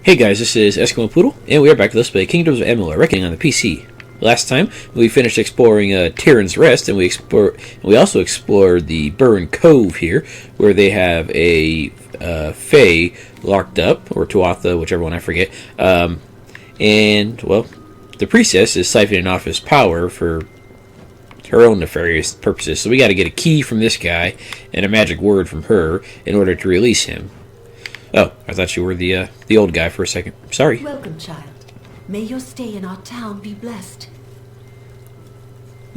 Hey guys, this is Eskimo Poodle, and we are back to Let's Play Kingdoms of Amalur, Reckoning on the PC. Last time, we finished exploring Tyrion's Rest, and we also explored the Burn Cove here, where they have a Fae locked up, or Tuatha, whichever one I forget. And, well, the Priestess is siphoning off his power for her own nefarious purposes, so we gotta get a key from this guy, and a magic word from her, in order to release him. Oh, I thought you were the old guy for a second. Sorry. Welcome, child. May your stay in our town be blessed.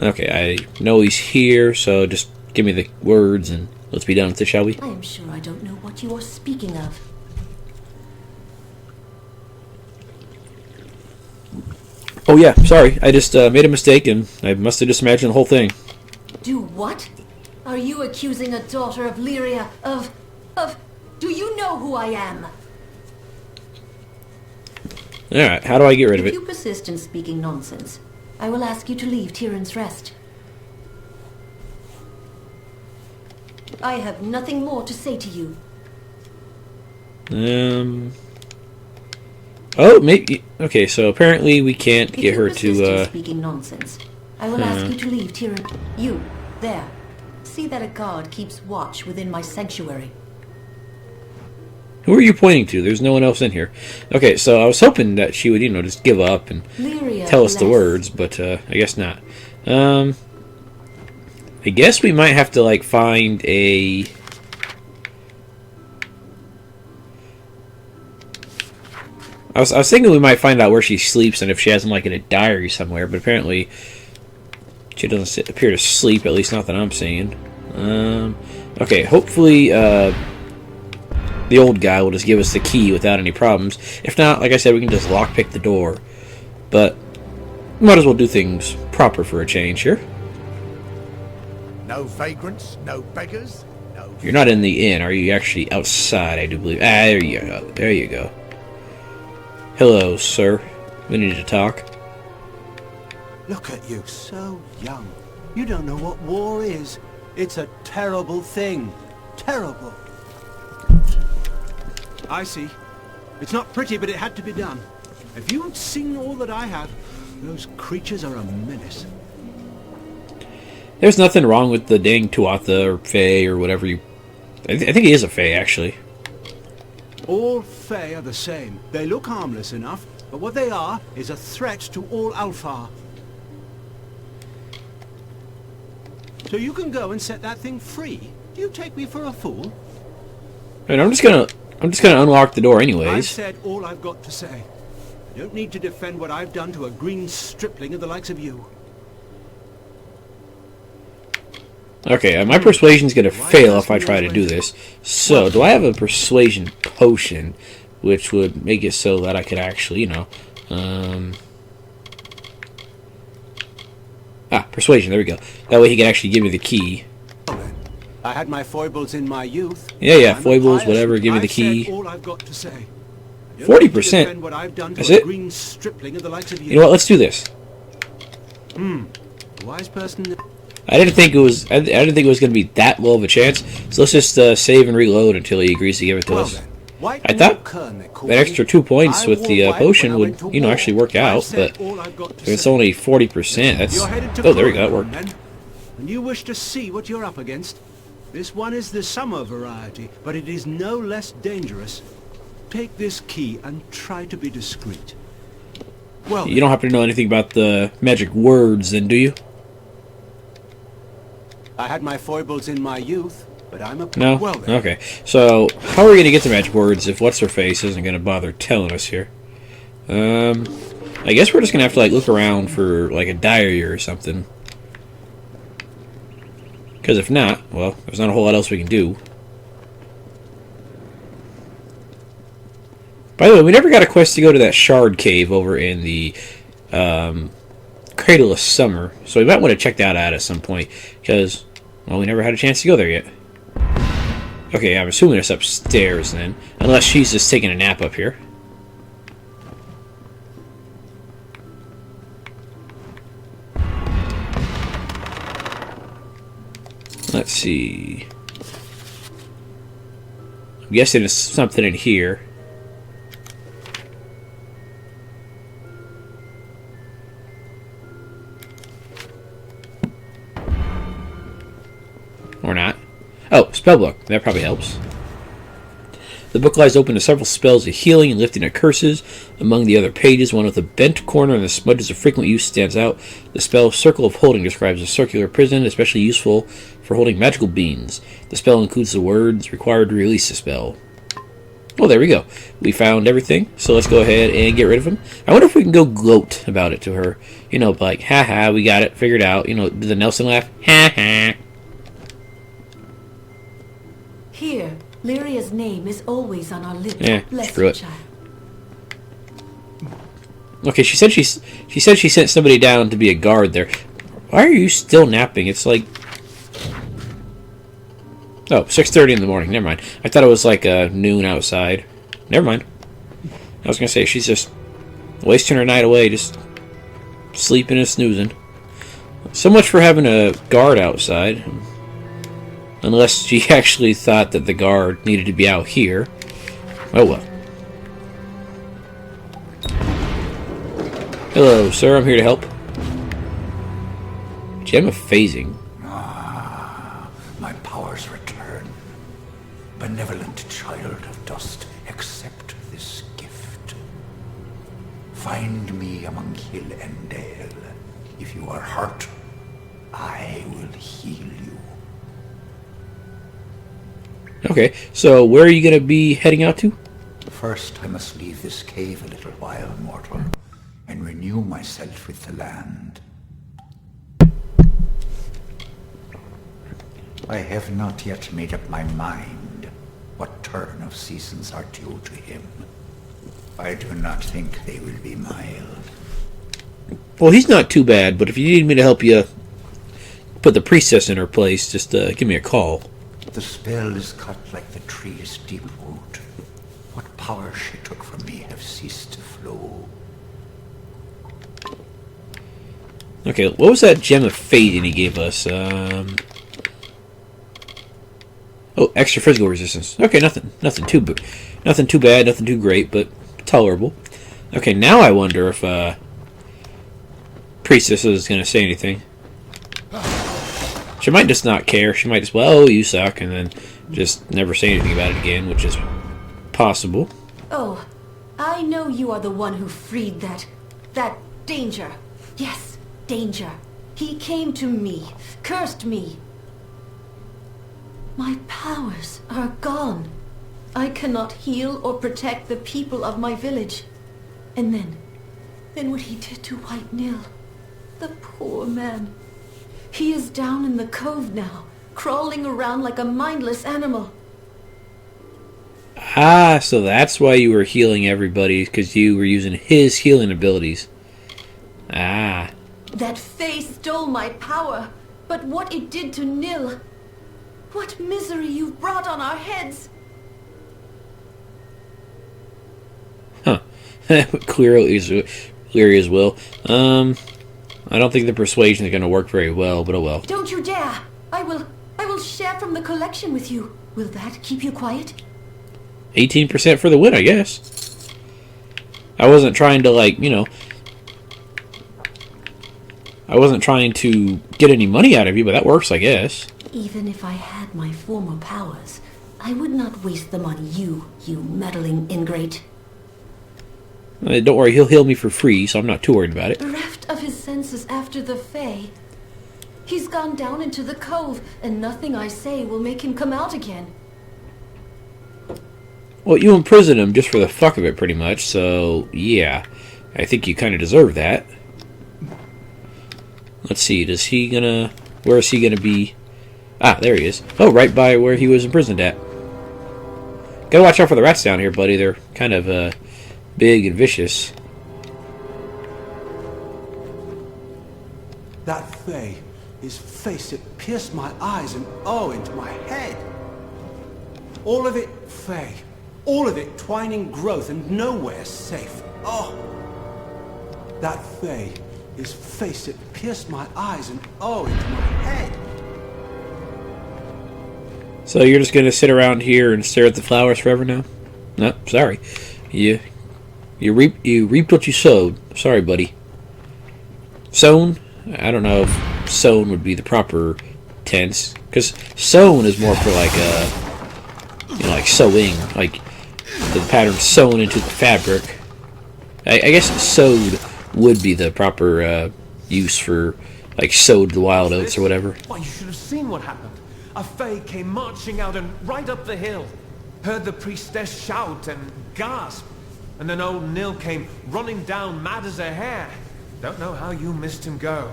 Okay, I know he's here, so just give me the words and let's be done with this, shall we? I am sure I don't know what you are speaking of. Oh yeah, sorry. I just made a mistake and I must have just imagined the whole thing. Do what? Are you accusing a daughter of Lyria of... Do you know who I am? Alright, how do I get rid of If it? you persist in speaking nonsense, I will ask you to leave Tyrion's Rest. I have nothing more to say to you. Oh, maybe... Okay, so apparently we can't get her If you persist in to, speaking nonsense, I will ask you to leave Tyrion... You, there. See that a guard keeps watch within my sanctuary. Who are you pointing to? There's no one else in here. Okay, so I was hoping that she would, just give up and Lyria tell us the bless. words, but I guess not. I guess we might have to, find a... I was thinking we might find out where she sleeps and if she has them, in a diary somewhere, but apparently she doesn't appear to sleep, at least not that I'm seeing. Okay, hopefully, the old guy will just give us the key without any problems. If not, like I said, we can just lockpick the door. But might as well do things proper for a change here. No vagrants, no beggars, no... You're not in the inn, are you? Actually outside, I do believe. Ah, there you go. There you go. Hello, sir. We need to talk. Look at you, so young. You don't know what war is. It's a terrible thing. Terrible. I see. It's not pretty, but it had to be done. If you'd seen all that I have, those creatures are a menace. There's nothing wrong with the dang Tuatha or Fae or whatever you... I think he is a Fae, actually. All Fae are the same. They look harmless enough, but what they are is a threat to all Alfar. So you can go and set that thing free. Do you take me for a fool? I mean, I'm just gonna unlock the door I've anyways. said all I've got to say. I don't need to defend what I've done to a green stripling of the likes of you. Okay, my persuasion's gonna fail if I try to do this. So, do I have a persuasion potion, which would make it so that I could actually, persuasion, there we go. That way he can actually give me the key. I had my foibles in my youth. Yeah, foibles, whatever, give me the key. Said all I've got to say. 40%? That's it? Green stripling of the likes of You know what, let's do this. A wise person. I didn't think it was going to be that low of a chance, so let's just save and reload until he agrees to give it to us. I thought that extra 2 points with the potion would, actually work out, but if it's only 40%, that's... Oh, there we go, that worked. And you wish to see what you're up against? This one is the summer variety, but it is no less dangerous. Take this key and try to be discreet. Well, you don't happen to know anything about the magic words, then, do you? I had my foibles in my youth, but I'm a... No? Well, then. Okay. So, how are we going to get the magic words if What's-Her-Face isn't going to bother telling us here? I guess we're just going to have to, look around for, a diary or something. Because if not, well, there's not a whole lot else we can do. By the way, we never got a quest to go to that shard cave over in the Cradle of Summer, so we might want to check that out at some point, because, well, we never had a chance to go there yet. Okay, I'm assuming it's upstairs then, unless she's just taking a nap up here. Let's see. I'm guessing there's something in here. Spellbook. That probably helps. The book lies open to several spells of healing and lifting of curses. Among the other pages, one with a bent corner and the smudges of frequent use stands out. The spell Circle of Holding describes a circular prison, especially useful for holding magical beans. The spell includes the words required to release the spell. Well, there we go. We found everything, so let's go ahead and get rid of him. I wonder if we can go gloat about it to her. You know, like, haha, we got it figured out. You know, the Nelson laugh. Ha ha. Here, Lyria's name is always on our lips. Yeah, Bless screw you, it. child. Okay, she said she sent somebody down to be a guard there. Why are you still napping? It's like... Oh, 6:30 in the morning. Never mind. I thought it was like noon outside. Never mind. I was going to say, she's just wasting her night away, just sleeping and snoozing. So much for having a guard outside. Unless she actually thought that the guard needed to be out here. Oh well. Hello, sir. I'm here to help. Gem of Phasing. My powers return. Benevolent child of dust, accept this gift. Find me among hill and dale. If you are hurt, I will heal you. Okay, so where are you going to be heading out to? First, I must leave this cave a little while, mortal, and renew myself with the land. I have not yet made up my mind what turn of seasons are due to him. I do not think they will be mild. Well, he's not too bad, but if you need me to help you put the priestess in her place, just give me a call. The spell is cut like the tree's deep root. What power she took from me have ceased to flow. Okay, what was that gem of phasing he gave us? Oh, extra physical resistance. Okay, nothing too bad, nothing too great, but tolerable. Okay, now I wonder if Priestess is going to say anything. She might just not care. She might just, well, you suck, and then just never say anything about it again, which is possible. Oh, I know you are the one who freed that danger. Yes, danger. He came to me, cursed me. My powers are gone. I cannot heal or protect the people of my village. And then what he did to White Nil. The poor man. He is down in the cove now, crawling around like a mindless animal. Ah, so that's why you were healing everybody, because you were using his healing abilities. Ah. That Fae stole my power, but what it did to Nil... What misery you've brought on our heads! Huh. Clearly as well. I don't think the persuasion is going to work very well, but oh well. Don't you dare! I will share from the collection with you. Will that keep you quiet? 18% for the win, I guess. I wasn't trying to, like, you know... I wasn't trying to get any money out of you, but that works, I guess. Even if I had my former powers, I would not waste them on you meddling ingrate. Don't worry, he'll heal me for free, so I'm not too worried about it. Bereft of his senses after the Fae. He's gone down into the cove, and nothing I say will make him come out again. Well, you imprisoned him just for the fuck of it, pretty much, so, yeah. I think you kind of deserve that. Let's see, where is he gonna be? Ah, there he is. Oh, right by where he was imprisoned at. Gotta watch out for the rats down here, buddy. They're kind of, big and vicious. That Fae, his face, it pierced my eyes and into my head. All of it Fae. All of it twining growth and nowhere safe. Oh! That Fae, his face, it pierced my eyes and into my head. So you're just gonna sit around here and stare at the flowers forever now? No, sorry. You reaped what you sowed. Sorry, buddy. Sown? I don't know if sown would be the proper tense, because sewn is more for like like sewing, like the pattern sewn into the fabric. I guess sewed would be the proper use for like sowed the wild oats or whatever. Why, you should have seen what happened. A Fae came marching out and right up the hill. Heard the priestess shout and gasp. And then old Nil came running down mad as a hare. Don't know how you missed him go.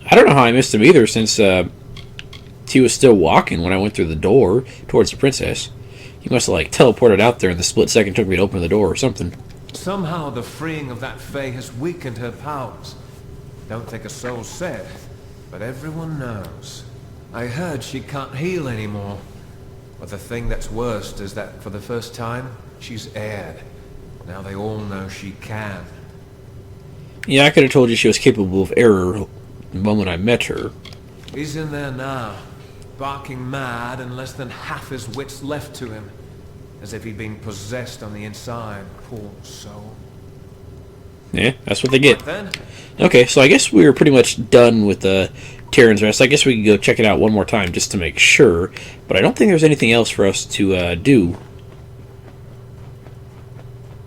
I don't know how I missed him either, since he was still walking when I went through the door towards the princess. He must have like teleported out there in the split second it took me to open the door or something. Somehow the freeing of that Fae has weakened her powers. Don't think a soul said, but everyone knows. I heard she can't heal anymore. But the thing that's worst is that for the first time, she's aired. Now they all know she can. Yeah, I could have told you she was capable of error the moment I met her. He's in there now, barking mad and less than half his wits left to him. As if he'd been possessed on the inside, poor soul. Yeah, that's what they get. Right then? Okay, so I guess we were pretty much done with the Tyrion's Rest. I guess we could go check it out one more time just to make sure. But I don't think there's anything else for us to do.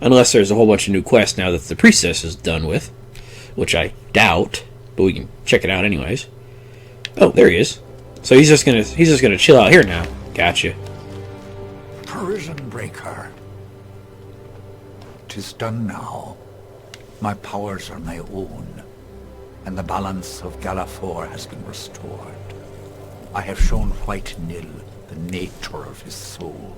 Unless there's a whole bunch of new quests now that the Priestess is done with. Which I doubt, but we can check it out anyways. Oh, there he is. So he's just gonna chill out here now. Gotcha. Prison breaker. 'Tis done now. My powers are my own, and the balance of Galafor has been restored. I have shown White Nil the nature of his soul.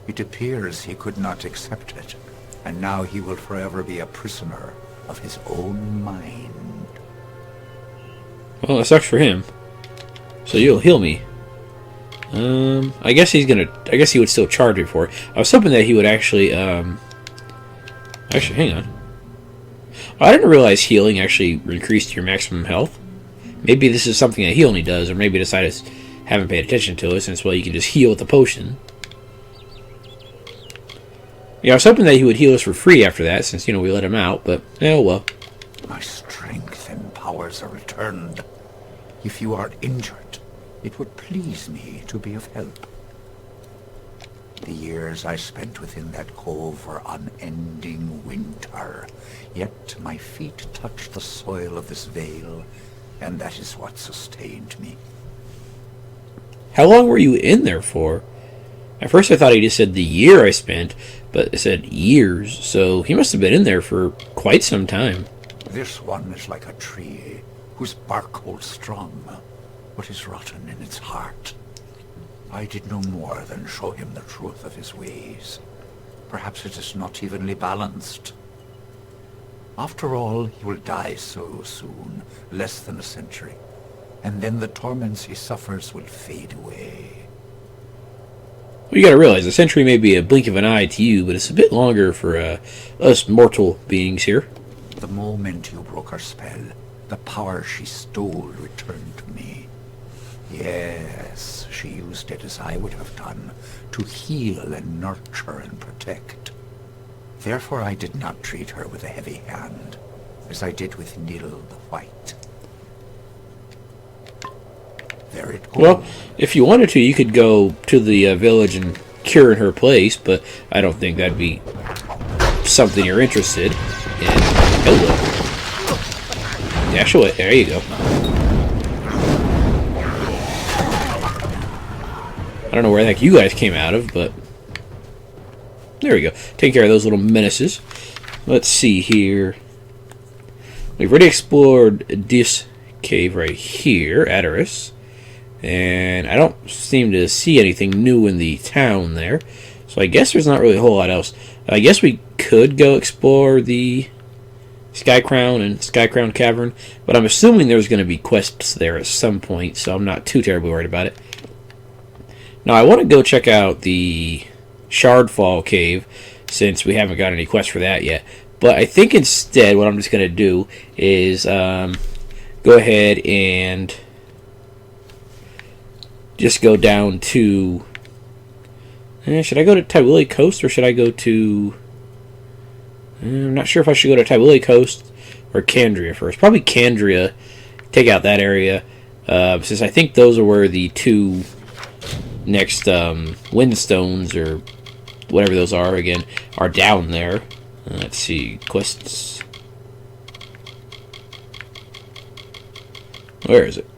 It appears he could not accept it, and now he will forever be a prisoner of his own mind. Well, that sucks for him. So you'll heal me. I guess he would still charge me for it. I was hoping that he would actually, actually, hang on. I didn't realize healing actually increased your maximum health. Maybe this is something that he only does, or maybe I just haven't paid attention to it, since, well, you can just heal with the potion. Yeah, I was hoping that he would heal us for free after that, since, we let him out, but, oh well. My strength and powers are returned. If you are injured, it would please me to be of help. The years I spent within that cove were unending winter, yet my feet touched the soil of this vale, and that is what sustained me. How long were you in there for? At first I thought he just said the year I spent, but it said years, so he must have been in there for quite some time. This one is like a tree, whose bark holds strong, but is rotten in its heart. I did no more than show him the truth of his ways. Perhaps it is not evenly balanced. After all, he will die so soon, less than a century, and then the torments he suffers will fade away. Well, you gotta realize, a century may be a blink of an eye to you, but it's a bit longer for us mortal beings here. The moment you broke her spell, the power she stole returned to me. Yes, she used it as I would have done, to heal and nurture and protect. Therefore I did not treat her with a heavy hand, as I did with Nil the White. There it goes. Well, if you wanted to, you could go to the village and cure in her place, but I don't think that'd be something you're interested in. Oh, dash away. There you go. I don't know where the heck you guys came out of, but there we go. Take care of those little menaces. Let's see here. We've already explored this cave right here, Adaris. And I don't seem to see anything new in the town there. So I guess there's not really a whole lot else. I guess we could go explore the Sky Crown and Sky Crown Cavern. But I'm assuming there's going to be quests there at some point. So I'm not too terribly worried about it. Now I want to go check out the Shardfall Cave, since we haven't got any quests for that yet. But I think instead what I'm just going to do is go ahead and just go down to... should I go to Tywilly Coast, or should I go to... I'm not sure if I should go to Tywilly Coast or Kandria first. Probably Kandria. Take out that area. Since I think those are where the two next windstones, or whatever those are, again, are down there. Let's see, quests. Where is it?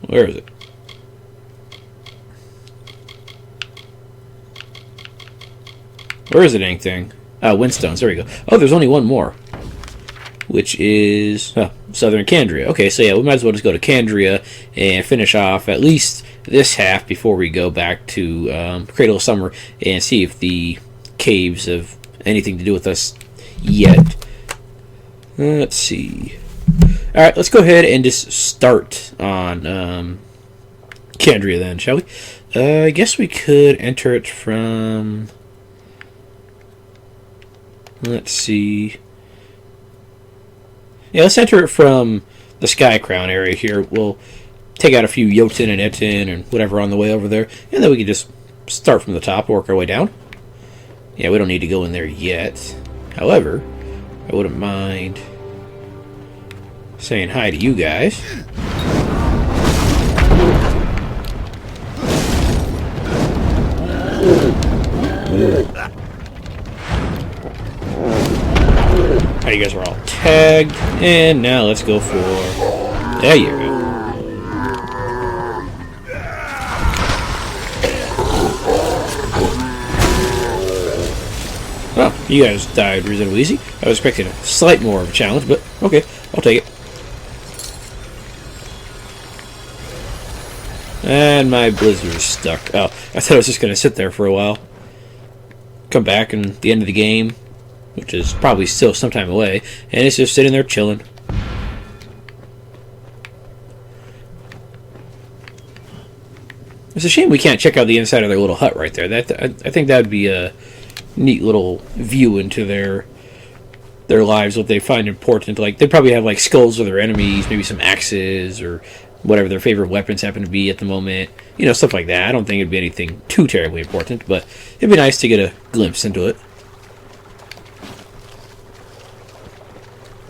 Where is it? Where is it, anything? Oh, Windstones. There we go. Oh, there's only one more, which is Southern Kandria. Okay, so yeah, we might as well just go to Kandria and finish off at least this half before we go back to Cradle of Summer and see if the caves have anything to do with us yet. Let's see. Alright, let's go ahead and just start on Kandria then, shall we? I guess we could enter it from... Let's see. Yeah, let's enter it from the Sky Crown area here. We'll take out a few Jotun and Etten and whatever on the way over there, and then we can just start from the top, work our way down. Yeah, we don't need to go in there yet. However, I wouldn't mind saying hi to you guys. You guys are all tagged, and now let's go for... There you go. Well, you guys died reasonably easy. I was expecting a slight more of a challenge, but okay, I'll take it. And my blizzard is stuck. Oh, I thought I was just going to sit there for a while. Come back and the end of the game, which is probably still some time away, and it's just sitting there chilling. It's a shame we can't check out the inside of their little hut right there. I think that would be a neat little view into their lives, what they find important. Like, they probably have like skulls of their enemies, maybe some axes, or whatever their favorite weapons happen to be at the moment. You know, stuff like that. I don't think it'd be anything too terribly important, but it'd be nice to get a glimpse into it.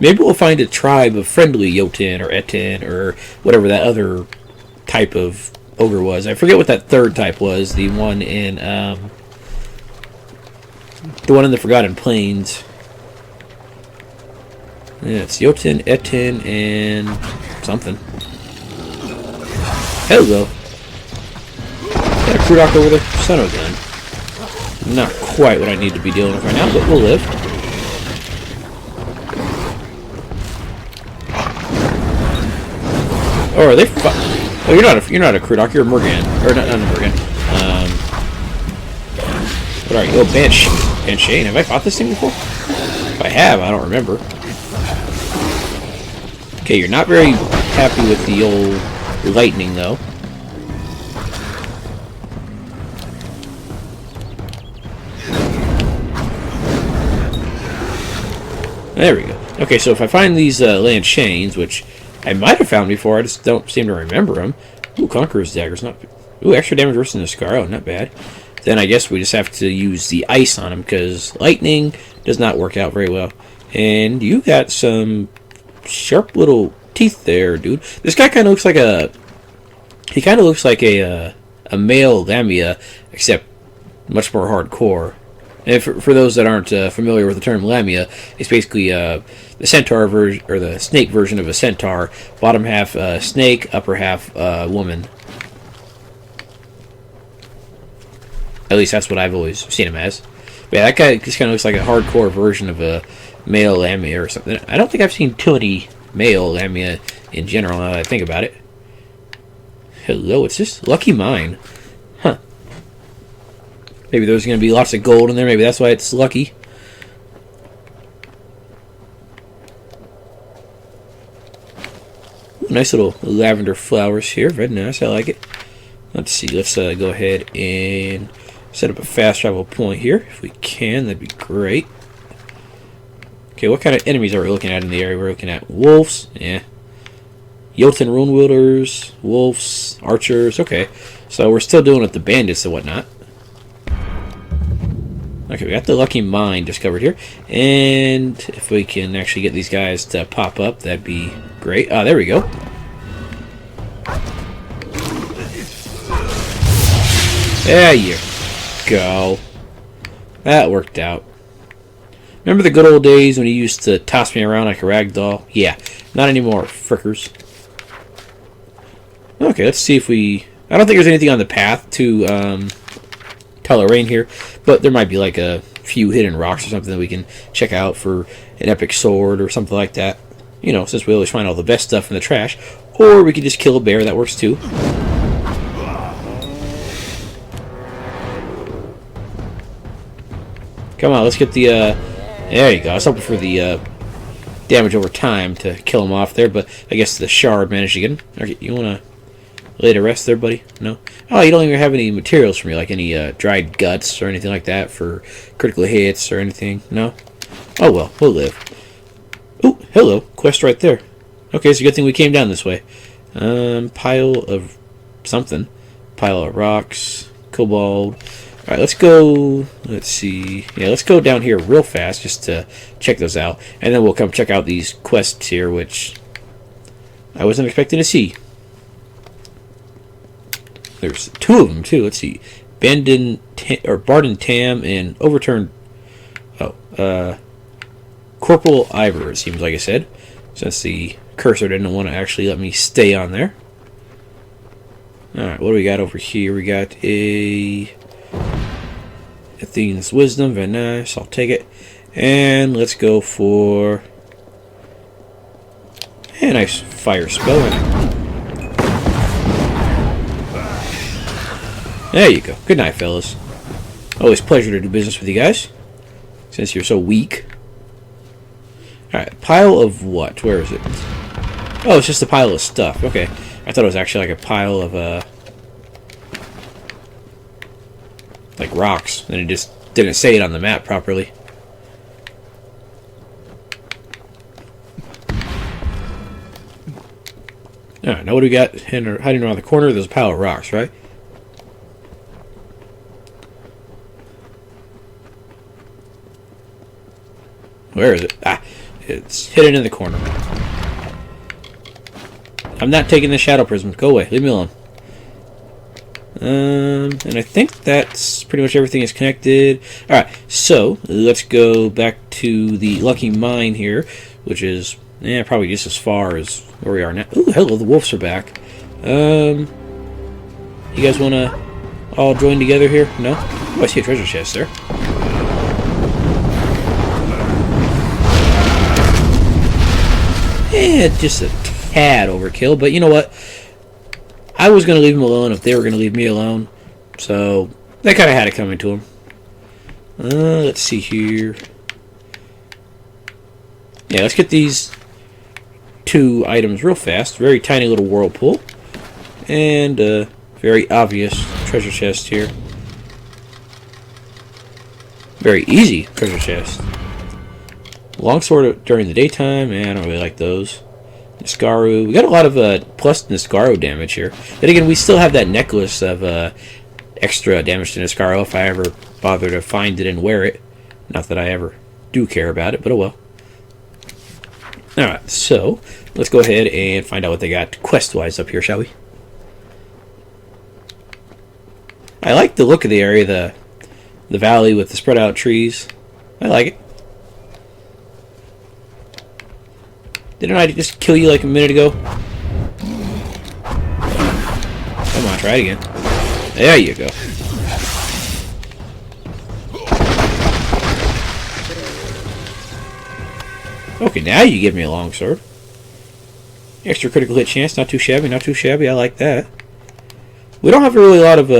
Maybe we'll find a tribe of friendly Jotun or Etten or whatever that other type of ogre was. I forget what that third type was. The one in the Forgotten Plains. Yeah, it's Jotun, Etten, and something. Hello. Got a crew dock over there. Son of a gun. Not quite what I need to be dealing with right now, but we'll live. Oh, are they? Oh, you're not a crew dock. You're a Mergan, or not a Mergan. What are you? Oh, Banshane. Have I fought this thing before? If I have, I don't remember. Okay, you're not very happy with the old lightning, though. There we go. Okay, so if I find these land chains, which I might have found before, I just don't seem to remember them. Ooh, Conqueror's Dagger's not... Ooh, extra damage versus the Scar. Oh, not bad. Then I guess we just have to use the ice on them, because lightning does not work out very well. And you got some sharp little teeth there, dude. This guy kind of looks like a... He kind of looks like a male Lamia, except much more hardcore. And for those that aren't familiar with the term Lamia, it's basically the centaur version, or the snake version of a centaur. Bottom half snake, upper half woman. At least that's what I've always seen him as. But yeah, that guy just kind of looks like a hardcore version of a male Lamia or something. I don't think I've seen too many male Lamia in general, now that I think about it. Hello, what's this? Lucky Mine. Huh. Maybe there's going to be lots of gold in there. Maybe that's why it's lucky. Nice little lavender flowers here. Very nice. I like it. Let's see. Let's go ahead and set up a fast travel point here. If we can, that'd be great. Okay, what kind of enemies are we looking at in the area? We're looking at wolves. Yeah. Jotun rune wielders, wolves, archers. Okay, so we're still doing with the bandits and whatnot. Okay, we got the lucky mine discovered here, and if we can actually get these guys to pop up, that'd be great. Ah, there we go. There you go. That worked out. Remember the good old days when you used to toss me around like a rag doll? Yeah, not anymore, frickers. Okay, let's see if we... I don't think there's anything on the path to Telarain here, but there might be like a few hidden rocks or something that we can check out for an epic sword or something like that. You know, since we always find all the best stuff in the trash. Or we could just kill a bear, that works too. Come on, let's get the, there you go. I was hoping for the, damage over time to kill him off there, but I guess the shard managed to get him. Okay, you wanna lay to rest there, buddy? No? Oh, you don't even have any materials for me, like any, dried guts or anything like that for critical hits or anything? No? Oh well, we'll live. Ooh, hello. Quest right there. Okay, it's a good thing we came down this way. Pile of something. Pile of rocks. Cobalt. Alright, let's go, let's see, yeah, let's go down here real fast just to check those out, and then we'll come check out these quests here, which I wasn't expecting to see. There's two of them, too, let's see, Barden Tam, and Overturned, Corporal Ivor, it seems like I said, since the cursor didn't want to actually let me stay on there. Alright, what do we got over here? We got a... Athena's Wisdom, very nice, I'll take it. And let's go for a nice fire spell. There you go. Good night, fellas. Always a pleasure to do business with you guys, since you're so weak. Alright, pile of what? Where is it? Oh, it's just a pile of stuff. Okay. I thought it was actually like a pile of, like rocks, and it just didn't say it on the map properly. Alright, now what do we got hiding around the corner? There's a pile of rocks, right? Where is it? Ah, it's hidden in the corner. I'm not taking the shadow prism. Go away. Leave me alone. And I think that's pretty much everything is connected. Alright, so let's go back to the lucky mine here, which is probably just as far as where we are now. Ooh, hello, the wolves are back. You guys want to all join together here? No? Oh, I see a treasure chest there. Just a tad overkill, but you know what? I was going to leave them alone if they were going to leave me alone. So, they kind of had it coming to them. Let's see here. Yeah, let's get these two items real fast. Very tiny little whirlpool. And a very obvious treasure chest here. Very easy treasure chest. Longsword during the daytime. I don't really like those. Niskaru. We got a lot of plus Niskaru damage here. Then again, we still have that necklace of extra damage to Niskaru if I ever bother to find it and wear it. Not that I ever do care about it, but oh well. Alright, so let's go ahead and find out what they got quest-wise up here, shall we? I like the look of the area, the valley with the spread out trees. I like it. Didn't I just kill you like a minute ago? Come on, try it again. There you go. Okay, now you give me a longsword. Extra critical hit chance, not too shabby, not too shabby. I like that. We don't have really a lot of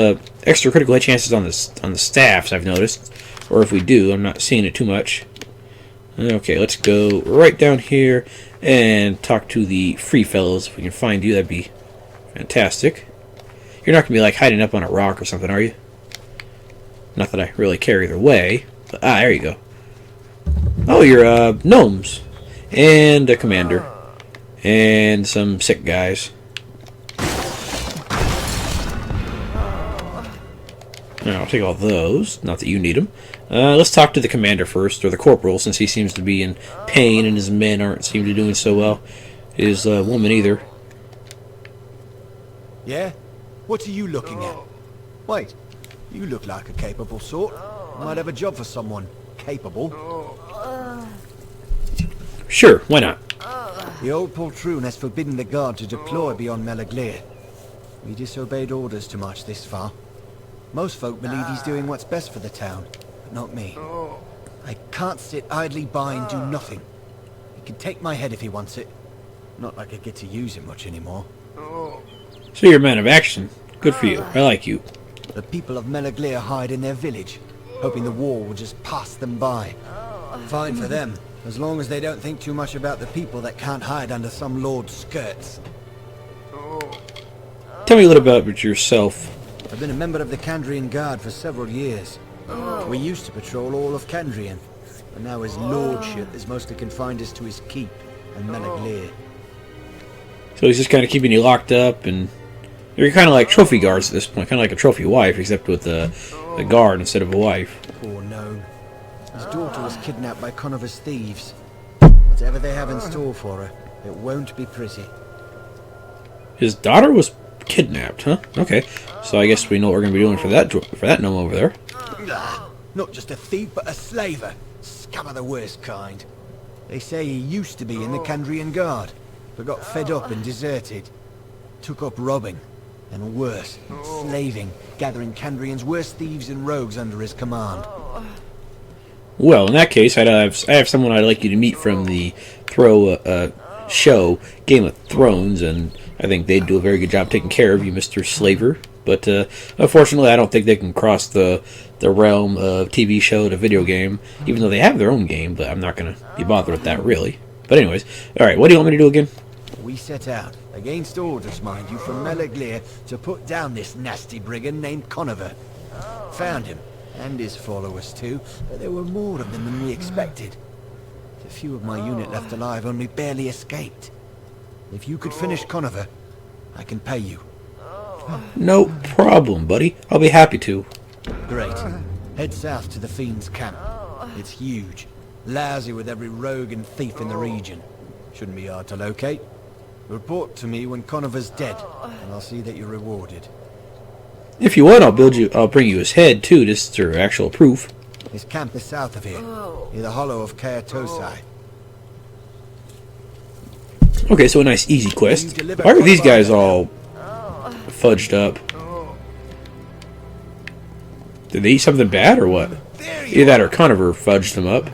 extra critical hit chances on the staffs, I've noticed. Or if we do, I'm not seeing it too much. Okay, let's go right down here and talk to the free fellows. If we can find you, that'd be fantastic. You're not going to be like hiding up on a rock or something, are you? Not that I really care either way. But, there you go. Oh, you're gnomes. And a commander. And some sick guys. I'll take all those. Not that you need them. Let's talk to the commander first, or the corporal, since he seems to be in pain and his men aren't seem to be doing so well. His woman either. Yeah? What are you looking at? Wait, you look like a capable sort. Might have a job for someone capable. Sure, why not? The old poltroon has forbidden the guard to deploy beyond Melaglir. We disobeyed orders to march this far. Most folk believe he's doing what's best for the town, but not me. I can't sit idly by and do nothing. He can take my head if he wants it. Not like I get to use it much anymore. So you're a man of action. Good for you. I like you. The people of Melaglir hide in their village, hoping the war will just pass them by. Fine for them, as long as they don't think too much about the people that can't hide under some lord's skirts. Tell me a little about yourself. I've been a member of the Kandrian Guard for several years. We used to patrol all of Kandrian, but now his lordship is mostly confined us to his keep and Melaglir. So he's just kind of keeping you locked up, and you're kind of like trophy guards at this point, kind of like a trophy wife, except with a guard instead of a wife. Poor gnome. His daughter was kidnapped by Conover's thieves. Whatever they have in store for her, it won't be pretty. His daughter was kidnapped, huh? Okay, so I guess we know what we're going to be doing for that gnome over there. Not just a thief, but a slaver. Scum of the worst kind. They say he used to be in the Kandrian Guard, but got fed up and deserted. Took up robbing, and worse, slaving, gathering Kandrian's worst thieves and rogues under his command. Well, in that case, I have someone I'd like you to meet from the show, Game of Thrones, and I think they'd do a very good job taking care of you, Mr. Slaver. But unfortunately, I don't think they can cross the realm of TV show to video game, even though they have their own game, but I'm not going to be bothered with that, really. But anyways, alright, what do you want me to do again? We set out, against orders, mind you, from Melaglir to put down this nasty brigand named Conover. Found him, and his followers too, but there were more of them than we expected. The few of my unit left alive only barely escaped. If you could finish Conover, I can pay you. No problem, buddy. I'll be happy to. Great. Head south to the Fiend's camp. It's huge. Lousy with every rogue and thief in the region. Shouldn't be hard to locate. Report to me when Conover's dead, and I'll see that you're rewarded. If you want, I'll bring you his head too, just for actual proof. His camp is south of here, near the hollow of Kaatosai. Okay, so a nice easy quest. Why are these guys all fudged up? Did they eat something bad or what? Either that or Conover fudged them up.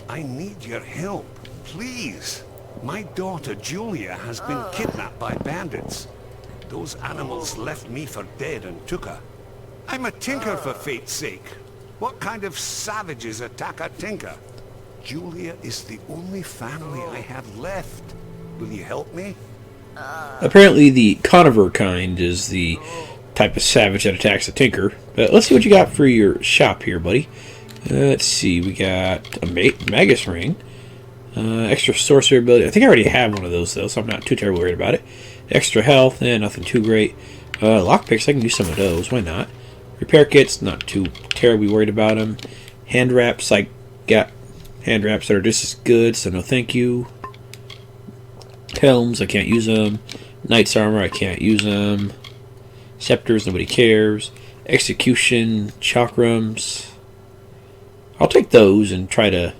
I need your help, please. My daughter Julia has been kidnapped by bandits. Those animals left me for dead and took her. I'm a tinker for fate's sake. What kind of savages attack a tinker? Julia is the only family I have left. Will you help me? Apparently the Conover kind is the type of savage that attacks a tinker. But let's see what you got for your shop here, buddy. Let's see, we got a Magus ring. Extra sorcery ability. I think I already have one of those, though, so I'm not too terribly worried about it. Extra health, nothing too great. Lockpicks, I can use some of those. Why not? Repair kits, not too terribly worried about them. Hand wraps, I got hand wraps that are just as good, so no thank you. Helms, I can't use them. Knight's armor, I can't use them. Scepters, nobody cares. Execution, chakrams. I'll take those and try to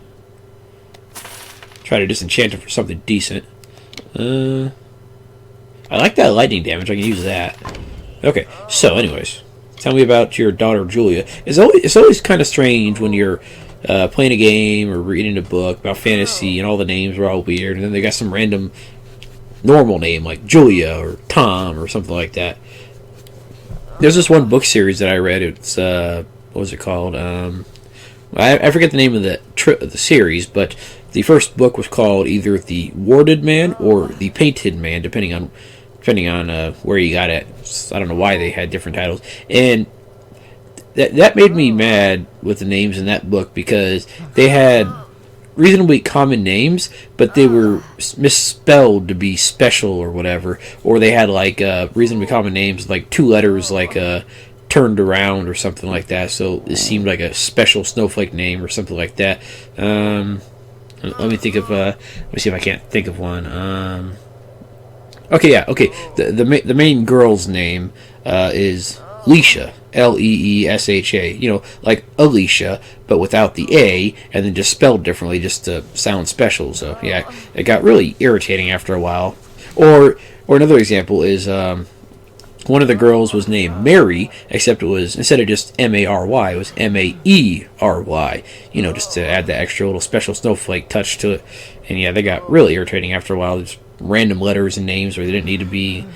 disenchant them for something decent. I like that lightning damage. I can use that. Okay, so anyways, tell me about your daughter Julia. It's always kind of strange when you're playing a game or reading a book about fantasy and all the names are all weird, and then they got some random normal name like Julia or Tom or something like that. There's this one book series that I read. It's what was it called? I forget the name of the series, but the first book was called either The Warded Man or The Painted Man, depending on where you got it. I don't know why they had different titles, and that made me mad with the names in that book because they had reasonably common names, but they were misspelled to be special or whatever, or they had like reasonably common names, like 2 letters, like turned around or something like that. So it seemed like a special snowflake name or something like that. Let me think of. Let me see if I can't think of one. Okay, yeah, okay. The main girl's name is Leisha, Leesha. You know, like Alicia, but without the A, and then just spelled differently, just to sound special. So yeah, it got really irritating after a while. Or another example is one of the girls was named Mary, except it was, instead of just Mary, it was Maey. You know, just to add that extra little special snowflake touch to it. And yeah, they got really irritating after a while. Just random letters and names where they didn't need to be,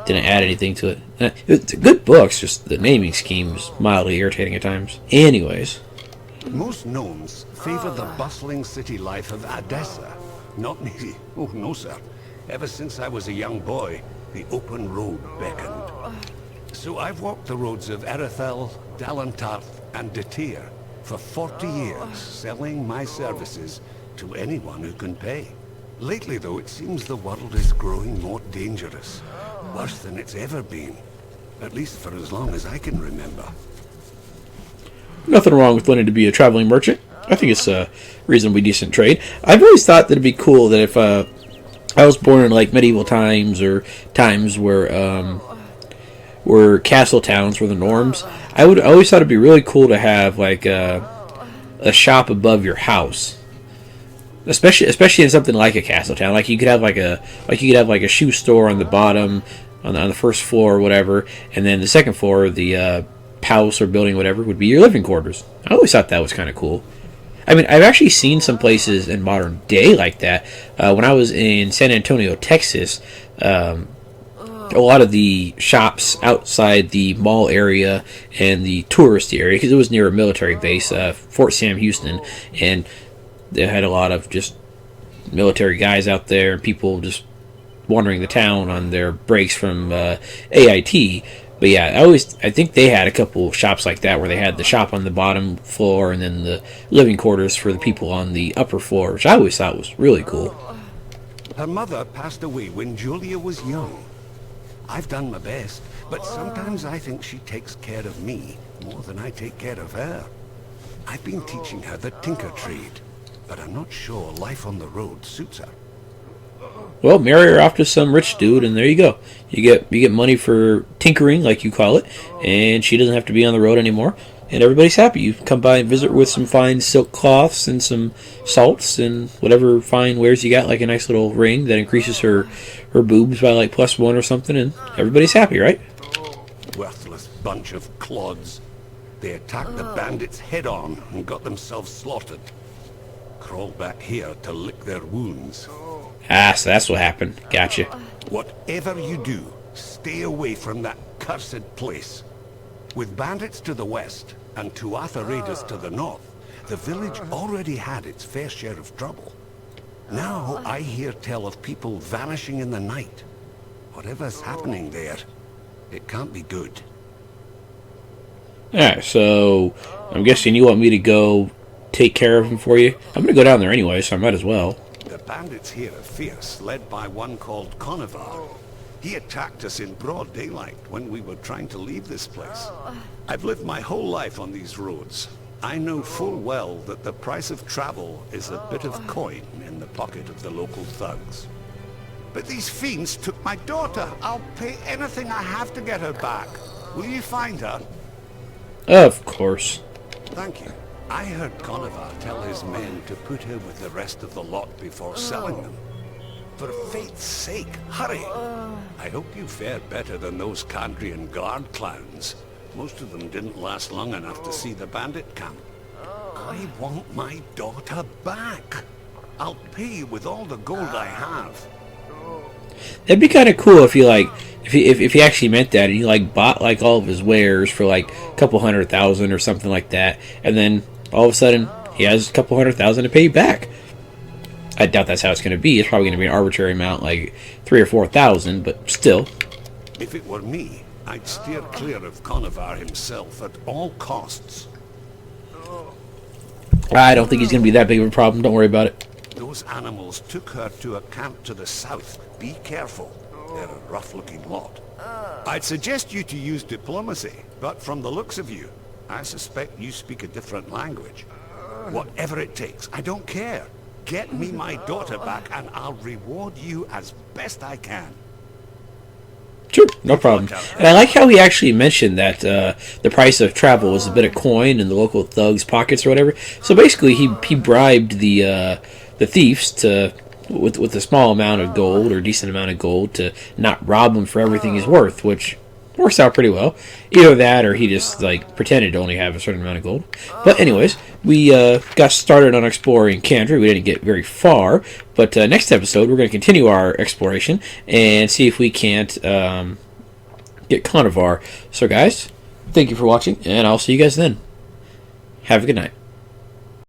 didn't add anything to it. It's good books, just the naming scheme is mildly irritating at times. Anyways. Most gnomes favor the bustling city life of Odessa. Not me. Oh, no, sir. Ever since I was a young boy, the open road beckoned. So I've walked the roads of Erethel, Dalantarth, and Detir for 40 years, selling my services to anyone who can pay. Lately, though, it seems the world is growing more dangerous. Worse than it's ever been. At least for as long as I can remember. Nothing wrong with wanting to be a traveling merchant. I think it's a reasonably decent trade. I've always thought that it'd be cool that if I was born in like medieval times or times where castle towns were the norms, I always thought it'd be really cool to have like a shop above your house, especially in something like a castle town. Like you could have like a shoe store on the bottom, on the first floor or whatever, and then the second floor, the house or building, whatever, would be your living quarters. I always thought that was kind of cool. I mean, I've actually seen some places in modern day like that. When I was in San Antonio, Texas, a lot of the shops outside the mall area and the tourist area, because it was near a military base, Fort Sam Houston, and they had a lot of just military guys out there, people just wandering the town on their breaks from AIT. But yeah, I think they had a couple shops like that where they had the shop on the bottom floor and then the living quarters for the people on the upper floor, which I always thought was really cool. Her mother passed away when Julia was young. I've done my best, but sometimes I think she takes care of me more than I take care of her. I've been teaching her the tinker trade, but I'm not sure life on the road suits her. Well, marry her off to some rich dude, and there you go. You get money for tinkering, like you call it, and she doesn't have to be on the road anymore, and everybody's happy. You come by and visit with some fine silk cloths and some salts and whatever fine wares you got, like a nice little ring that increases her boobs by like +1 or something, and everybody's happy, right? Worthless bunch of clods. They attacked the bandits head on and got themselves slaughtered. Crawled back here to lick their wounds. Ah, so that's what happened. Gotcha. Whatever you do, stay away from that cursed place. With bandits to the west and Tuatha raiders to the north, the village already had its fair share of trouble. Now I hear tell of people vanishing in the night. Whatever's happening there, it can't be good. Alright, so I'm guessing you want me to go take care of him for you? I'm going to go down there anyway, so I might as well. The bandits here are fierce, led by one called Conovar. He attacked us in broad daylight when we were trying to leave this place. I've lived my whole life on these roads. I know full well that the price of travel is a bit of coin in the pocket of the local thugs. But these fiends took my daughter. I'll pay anything I have to get her back. Will you find her? Of course. Thank you. I heard Conovar tell his men to put her with the rest of the lot before selling them. For fate's sake, hurry! I hope you fare better than those Kandrian guard clowns. Most of them didn't last long enough to see the bandit camp. I want my daughter back. I'll pay you with all the gold I have. That'd be kind of cool if he actually meant that, and he like bought like all of his wares for like a couple $100,000 or something like that, and then all of a sudden he has a couple $100,000 to pay you back. I doubt that's how it's going to be. It's probably going to be an arbitrary amount, like 3,000 or 4,000, but still. If it were me, I'd steer clear of Conovar himself at all costs. I don't think he's going to be that big of a problem. Don't worry about it. Those animals took her to a camp to the south. Be careful. They're a rough-looking lot. I'd suggest you to use diplomacy, but from the looks of you, I suspect you speak a different language. Whatever it takes, I don't care. Get me my daughter back and I'll reward you as best I can. Sure, no problem. And I like how he actually mentioned that the price of travel was a bit of coin in the local thugs' pockets or whatever. So basically, he bribed the thieves to with a small amount of gold or decent amount of gold to not rob him for everything he's worth, which works out pretty well. Either that or he just like pretended to only have a certain amount of gold. But anyways, we got started on exploring Kandrian. We didn't get very far, but next episode we're going to continue our exploration and see if we can't get Kandrian. So guys, thank you for watching, and I'll see you guys then. Have a good night.